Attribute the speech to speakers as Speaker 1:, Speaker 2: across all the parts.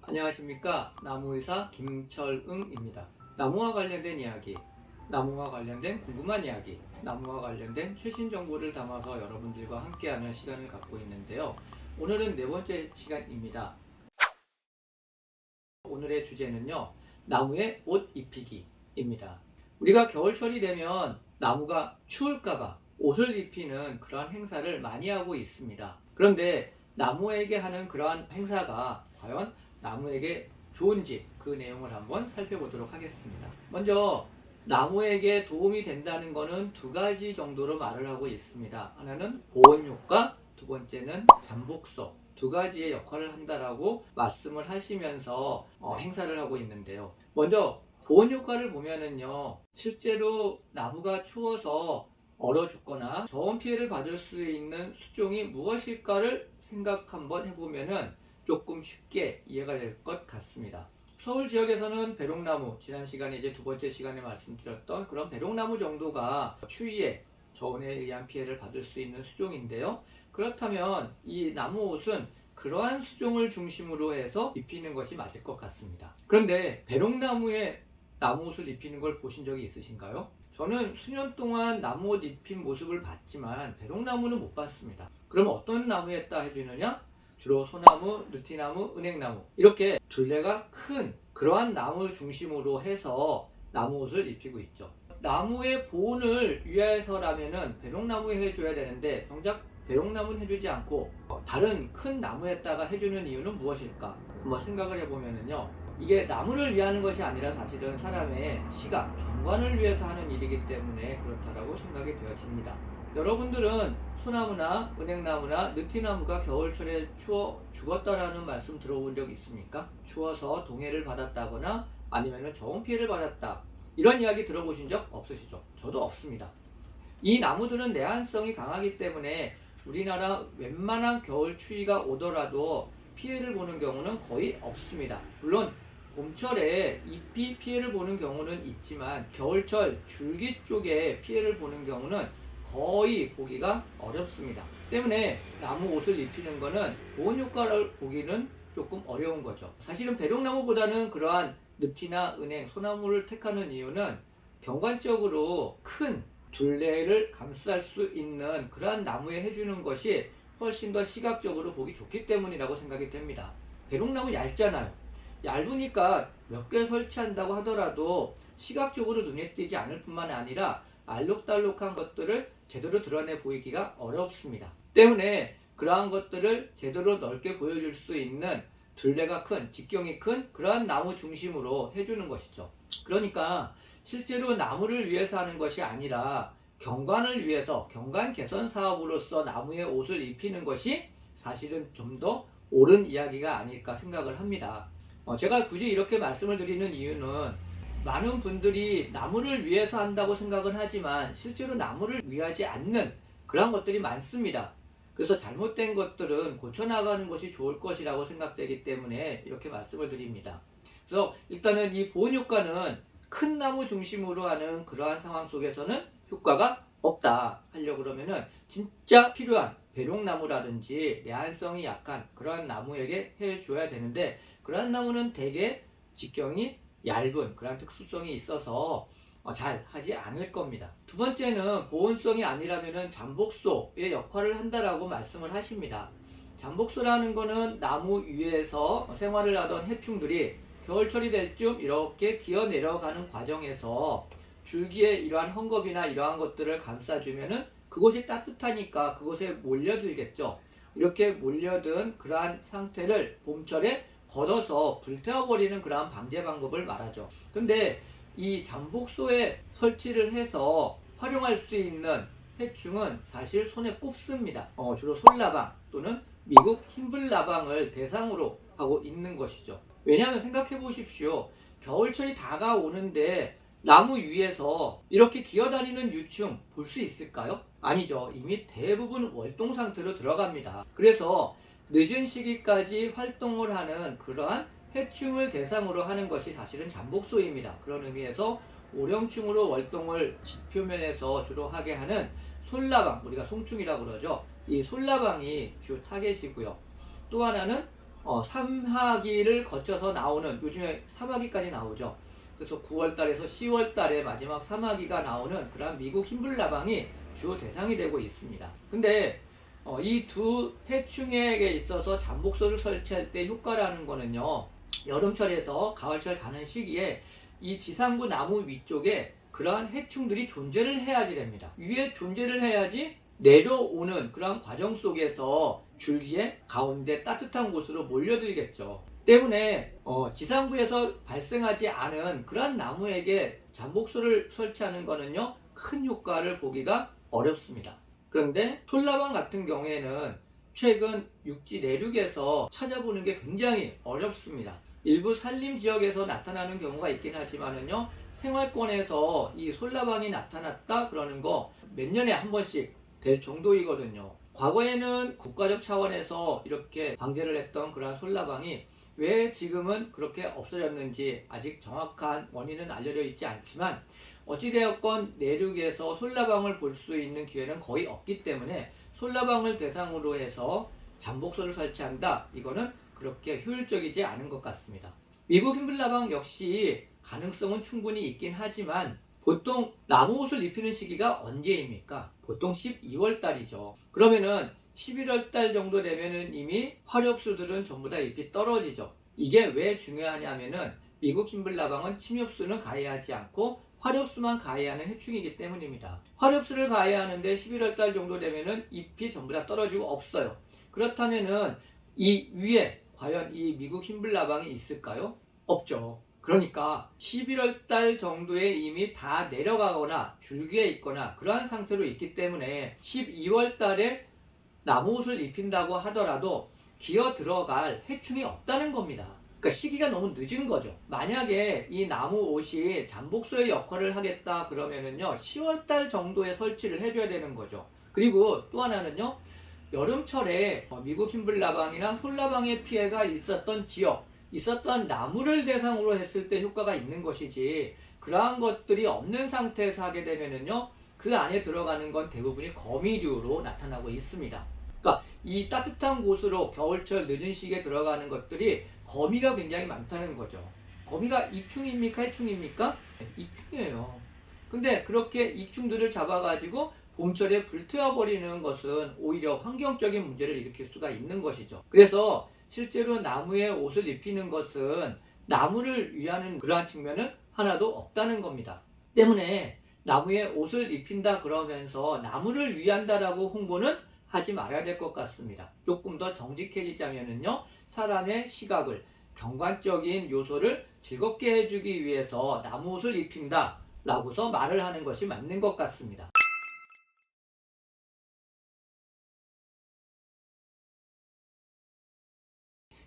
Speaker 1: 안녕하십니까. 나무의사 김철응입니다. 나무와 관련된 이야기, 나무와 관련된 궁금한 이야기, 나무와 관련된 최신 정보를 담아서 여러분들과 함께하는 시간을 갖고 있는데요. 오늘은 네 번째 시간입니다. 오늘의 주제는요, 나무의 옷 입히기입니다. 우리가 겨울철이 되면 나무가 추울까봐 옷을 입히는 그러한 행사를 많이 하고 있습니다. 그런데 나무에게 하는 그러한 행사가 과연 나무에게 좋은지 그 내용을 한번 살펴보도록 하겠습니다. 먼저 나무에게 도움이 된다는 것은 두 가지 정도로 말을 하고 있습니다. 하나는 보온 효과, 두 번째는 잠복소. 두 가지의 역할을 한다라고 말씀을 하시면서 행사를 하고 있는데요. 먼저 보온 효과를 보면은요, 실제로 나무가 추워서 얼어 죽거나 저온 피해를 받을 수 있는 수종이 무엇일까를 생각 한번 해보면은 조금 쉽게 이해가 될 것 같습니다. 서울 지역에서는 배롱나무, 지난 시간에 이제 두 번째 시간에 말씀드렸던 그런 배롱나무 정도가 추위에 저온에 의한 피해를 받을 수 있는 수종인데요. 그렇다면 이 나무 옷은 그러한 수종을 중심으로 해서 입히는 것이 맞을 것 같습니다. 그런데 배롱나무에 나무 옷을 입히는 걸 보신 적이 있으신가요? 저는 수년 동안 나무 옷 입힌 모습을 봤지만 배롱나무는 못 봤습니다. 그럼 어떤 나무에다 해주느냐? 주로 소나무, 느티나무, 은행나무 이렇게 둘레가 큰 그러한 나무를 중심으로 해서 나무 옷을 입히고 있죠. 나무의 보온을 위해서라면은 배롱나무에 해줘야 되는데 정작 배롱나무는 해주지 않고 다른 큰 나무에다가 해주는 이유는 무엇일까? 한번 생각을 해보면은요, 이게 나무를 위하는 것이 아니라 사실은 사람의 시각, 경관을 위해서 하는 일이기 때문에 그렇다라고 생각이 되어집니다. 여러분들은 소나무나 은행나무나 느티나무가 겨울철에 추워 죽었다라는 말씀 들어본 적 있습니까? 추워서 동해를 받았다거나 아니면 저온 피해를 받았다, 이런 이야기 들어보신 적 없으시죠? 저도 없습니다. 이 나무들은 내한성이 강하기 때문에 우리나라 웬만한 겨울 추위가 오더라도 피해를 보는 경우는 거의 없습니다. 물론 봄철에 잎이 피해를 보는 경우는 있지만 겨울철 줄기 쪽에 피해를 보는 경우는 거의 보기가 어렵습니다. 때문에 나무 옷을 입히는 것은 보온 효과를 보기는 조금 어려운 거죠. 사실은 배롱나무보다는 그러한 늪이나 은행, 소나무를 택하는 이유는 경관적으로 큰 둘레를 감쌀 수 있는 그러한 나무에 해주는 것이 훨씬 더 시각적으로 보기 좋기 때문이라고 생각이 됩니다. 배롱나무 얇잖아요. 얇으니까 몇 개 설치한다고 하더라도 시각적으로 눈에 띄지 않을 뿐만 아니라 알록달록한 것들을 제대로 드러내 보이기가 어렵습니다. 때문에 그러한 것들을 제대로 넓게 보여줄 수 있는 둘레가 큰, 직경이 큰 그러한 나무 중심으로 해주는 것이죠. 그러니까 실제로 나무를 위해서 하는 것이 아니라 경관을 위해서 경관 개선 사업으로서 나무에 옷을 입히는 것이 사실은 좀 더 옳은 이야기가 아닐까 생각을 합니다. 제가 굳이 이렇게 말씀을 드리는 이유는 많은 분들이 나무를 위해서 한다고 생각은 하지만 실제로 나무를 위하지 않는 그런 것들이 많습니다. 그래서 잘못된 것들은 고쳐나가는 것이 좋을 것이라고 생각되기 때문에 이렇게 말씀을 드립니다. 그래서 일단은 이 보온 효과는 큰 나무 중심으로 하는 그러한 상황 속에서는 효과가 없다 하려고 그러면은 진짜 필요한 배롱나무라든지 내한성이 약한 그러한 나무에게 해줘야 되는데, 그러한 나무는 대개 직경이 얇은 그런 특수성이 있어서 잘 하지 않을 겁니다. 두 번째는 보온성이 아니라면 잠복소의 역할을 한다라고 말씀을 하십니다. 잠복소라는 거는 나무 위에서 생활을 하던 해충들이 겨울철이 될 쯤 이렇게 기어 내려가는 과정에서 줄기에 이러한 헝겊이나 이러한 것들을 감싸주면은 그곳이 따뜻하니까 그곳에 몰려들겠죠. 이렇게 몰려든 그러한 상태를 봄철에 걷어서 불태워버리는 그러한 방제 방법을 말하죠. 근데 이 잠복소에 설치를 해서 활용할 수 있는 해충은 사실 손에 꼽습니다. 주로 솔라방 또는 미국 흰불나방을 대상으로 하고 있는 것이죠. 왜냐하면 생각해 보십시오. 겨울철이 다가오는데 나무 위에서 이렇게 기어다니는 유충 볼 수 있을까요? 아니죠. 이미 대부분 월동 상태로 들어갑니다. 그래서 늦은 시기까지 활동을 하는 그러한 해충을 대상으로 하는 것이 사실은 잠복소입니다. 그런 의미에서 오령충으로 월동을 지표면에서 주로 하게 하는 솔라방, 우리가 송충이라고 그러죠. 이 솔라방이 주 타겟이고요. 또 하나는 3하기를 거쳐서 나오는, 요즘에 3하기까지 나오죠. 그래서 9월 달에서 10월 달에 마지막 3하기가 나오는 그런 미국 흰불나방이 주 대상이 되고 있습니다. 근데 이 두 해충에게 있어서 잠복소를 설치할 때 효과라는 거는요, 여름철에서 가을철 가는 시기에 이 지상부 나무 위쪽에 그러한 해충들이 존재를 해야지 됩니다. 위에 존재를 해야지 내려오는 그런 과정 속에서 줄기의 가운데 따뜻한 곳으로 몰려들겠죠. 때문에 지상부에서 발생하지 않은 그러한 나무에게 잠복소를 설치하는 것은요, 큰 효과를 보기가 어렵습니다. 그런데 솔나방 같은 경우에는 최근 육지 내륙에서 찾아보는 게 굉장히 어렵습니다. 일부 산림 지역에서 나타나는 경우가 있긴 하지만은요, 생활권에서 이 솔나방이 나타났다 그러는 거 몇 년에 한 번씩 될 정도이거든요. 과거에는 국가적 차원에서 이렇게 방제를 했던 그러한 솔나방이 왜 지금은 그렇게 없어졌는지 아직 정확한 원인은 알려져 있지 않지만, 어찌되었건 내륙에서 솔나방을 볼 수 있는 기회는 거의 없기 때문에 솔나방을 대상으로 해서 잠복소를 설치한다, 이거는 그렇게 효율적이지 않은 것 같습니다. 미국 흰불나방 역시 가능성은 충분히 있긴 하지만 보통 나무옷을 입히는 시기가 언제입니까? 보통 12월 달이죠. 그러면은 11월 달 정도 되면은 이미 화렵수들은 전부 다 잎이 떨어지죠. 이게 왜 중요하냐면은 미국 흰불나방은 침엽수는 가해하지 않고 화렵수만 가해하는 해충이기 때문입니다. 화렵수를 가해하는데 11월 달 정도 되면은 잎이 전부 다 떨어지고 없어요. 그렇다면은 이 위에 과연 이 미국 흰불나방이 있을까요? 없죠. 그러니까 11월 달 정도에 이미 다 내려가거나 줄기에 있거나 그러한 상태로 있기 때문에 12월 달에 나무옷을 입힌다고 하더라도 기어 들어갈 해충이 없다는 겁니다. 그러니까 시기가 너무 늦은 거죠. 만약에 이 나무옷이 잠복소의 역할을 하겠다 그러면은요, 10월 달 정도에 설치를 해줘야 되는 거죠. 그리고 또 하나는요, 여름철에 미국 흰불나방이나 솔나방의 피해가 있었던 지역, 있었던 나무를 대상으로 했을 때 효과가 있는 것이지, 그러한 것들이 없는 상태에서 하게 되면은요, 그 안에 들어가는 건 대부분이 거미류로 나타나고 있습니다. 그러니까 이 따뜻한 곳으로 겨울철 늦은 시기에 들어가는 것들이 거미가 굉장히 많다는 거죠. 거미가 익충입니까? 해충입니까? 익충이에요. 근데 그렇게 익충들을 잡아가지고 봄철에 불태워버리는 것은 오히려 환경적인 문제를 일으킬 수가 있는 것이죠. 그래서 실제로 나무에 옷을 입히는 것은 나무를 위하는 그러한 측면은 하나도 없다는 겁니다. 때문에 나무에 옷을 입힌다 그러면서 나무를 위한다라고 홍보는 하지 말아야 될 것 같습니다. 조금 더 정직해지자면요, 사람의 시각을, 경관적인 요소를 즐겁게 해주기 위해서 나무 옷을 입힌다 라고서 말을 하는 것이 맞는 것 같습니다.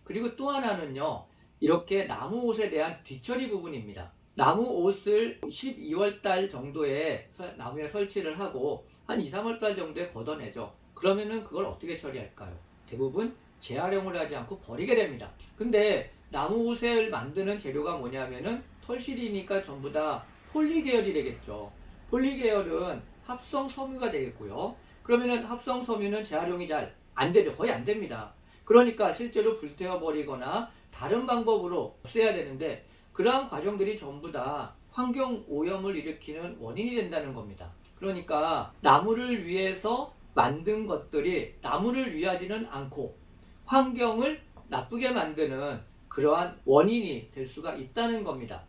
Speaker 1: 그리고 또 하나는요, 이렇게 나무 옷에 대한 뒤처리 부분입니다. 나무 옷을 12월 달 정도에 나무에 설치를 하고 한 2, 3월 달 정도에 걷어내죠. 그러면은 그걸 어떻게 처리할까요? 대부분 재활용을 하지 않고 버리게 됩니다. 근데 나무 옷을 만드는 재료가 뭐냐면은 털실이니까 전부 다 폴리 계열이 되겠죠. 폴리 계열은 합성 섬유가 되겠고요. 그러면은 합성 섬유는 재활용이 잘 안 되죠. 거의 안 됩니다. 그러니까 실제로 불태워버리거나 다른 방법으로 없애야 되는데, 그러한 과정들이 전부 다 환경 오염을 일으키는 원인이 된다는 겁니다. 그러니까 나무를 위해서 만든 것들이 나무를 위하지는 않고 환경을 나쁘게 만드는 그러한 원인이 될 수가 있다는 겁니다.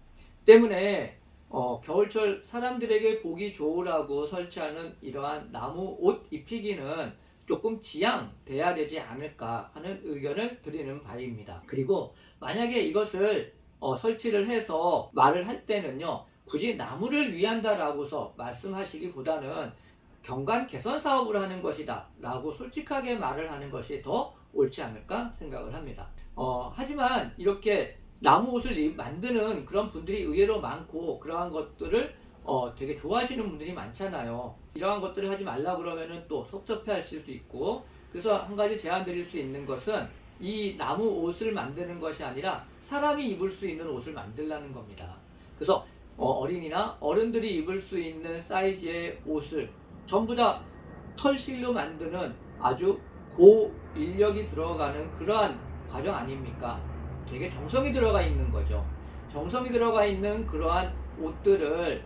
Speaker 1: 때문에 겨울철 사람들에게 보기 좋으라고 설치하는 이러한 나무 옷 입히기는 조금 지양돼야 되지 않을까 하는 의견을 드리는 바입니다. 그리고 만약에 이것을 설치를 해서 말을 할 때는요, 굳이 나무를 위한다라고서 말씀하시기보다는 경관 개선 사업을 하는 것이다 라고 솔직하게 말을 하는 것이 더 옳지 않을까 생각을 합니다. 하지만 이렇게 나무 옷을 만드는 그런 분들이 의외로 많고, 그러한 것들을 되게 좋아하시는 분들이 많잖아요. 이러한 것들을 하지 말라 그러면은 또 섭섭해 하실 수도 있고, 그래서 한 가지 제안 드릴 수 있는 것은 이 나무 옷을 만드는 것이 아니라 사람이 입을 수 있는 옷을 만들라는 겁니다. 그래서 어린이나 어른들이 입을 수 있는 사이즈의 옷을 전부 다 털실로 만드는 아주 고인력이 들어가는 그러한 과정 아닙니까? 되게 정성이 들어가 있는 거죠. 정성이 들어가 있는 그러한 옷들을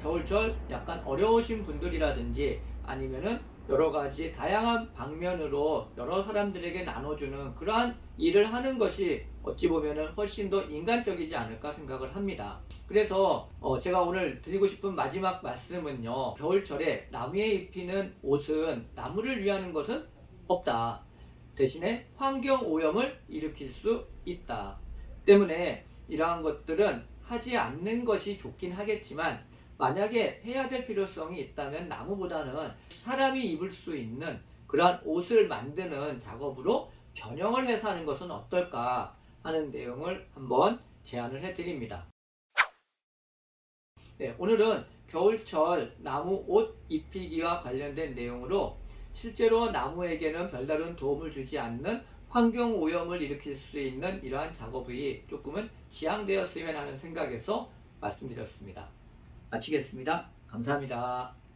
Speaker 1: 겨울철 약간 어려우신 분들이라든지 아니면은 여러 가지 다양한 방면으로 여러 사람들에게 나눠주는 그러한 일을 하는 것이 어찌 보면은 훨씬 더 인간적이지 않을까 생각을 합니다. 그래서 제가 오늘 드리고 싶은 마지막 말씀은요, 겨울철에 나무에 입히는 옷은 나무를 위하는 것은 없다. 대신에 환경 오염을 일으킬 수 있다. 때문에 이러한 것들은 하지 않는 것이 좋긴 하겠지만, 만약에 해야 될 필요성이 있다면 나무보다는 사람이 입을 수 있는 그러한 옷을 만드는 작업으로 변형을 해서 하는 것은 어떨까 하는 내용을 한번 제안을 해드립니다. 네, 오늘은 겨울철 나무 옷 입히기와 관련된 내용으로 실제로 나무에게는 별다른 도움을 주지 않는 환경 오염을 일으킬 수 있는 이러한 작업이 조금은 지양되었으면 하는 생각에서 말씀드렸습니다. 마치겠습니다. 감사합니다.